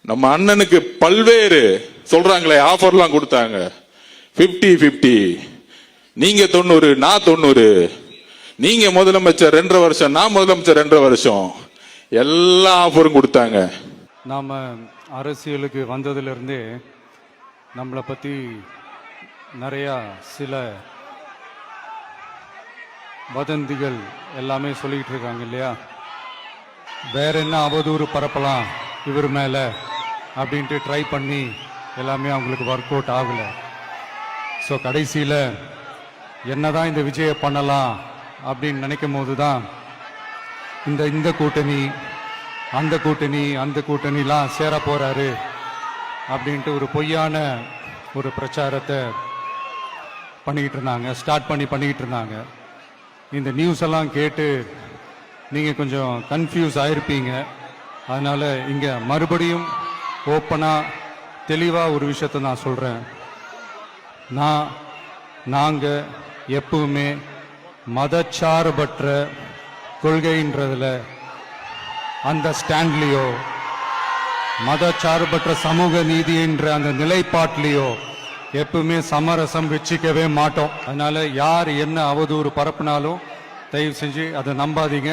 நம்ம அண்ணனுக்கு பல்வேறு சொல்றாங்களே ஆஃபர்லாம் கொடுத்தாங்க. 50-50, நீங்க 90 நான் 90, நீங்க முதலமைச்சர் 2.5 வருஷம் நான் முதலமைச்சர் 2.5 வருஷம், எல்லா ஆஃபரும் கொடுத்தாங்க. நாம அரசியலுக்கு வந்ததிலிருந்தே நம்மளை பற்றி நிறையா சில வதந்திகள் எல்லாமே சொல்லிக்கிட்டு இருக்காங்க இல்லையா. வேற என்ன அவதூறு பரப்பலாம் இவர் மேலே அப்படின்ட்டு ட்ரை பண்ணி எல்லாமே அவங்களுக்கு ஒர்க் அவுட் ஆகலை. ஸோ கடைசியில் என்னதான் இந்த விஜயை பண்ணலாம் அப்படின்னு நினைக்கும் போது தான் இந்த கூட்டணி அந்த கூட்டணிலாம் சேர போறாரு அப்படின்ட்டு ஒரு பொய்யான ஒரு பிரச்சாரத்தை ஸ்டார்ட் பண்ணிக்கிட்டு இருந்தாங்க. இந்த நியூஸ் எல்லாம் கேட்டு நீங்கள் கொஞ்சம் கன்ஃபியூஸ் ஆயிருப்பீங்க. அதனால இங்கே மறுபடியும் ஓப்பனாக தெளிவாக ஒரு விஷயத்தை நான் சொல்கிறேன். நாங்கள் எப்பவுமே மதச்சார்பற்ற கொள்கைன்றதில் அந்த ஸ்டாண்ட்லேயோ மதச்சார்பற்ற சமூக நீதி என்ற அந்த நிலைப்பாட்டிலேயோ எப்பவுமே சமரசம் வச்சுக்கவே மாட்டோம். அதனால யார் என்ன அவதூறு பரப்புனாலும் தயவு செஞ்சு அதை நம்பாதீங்க.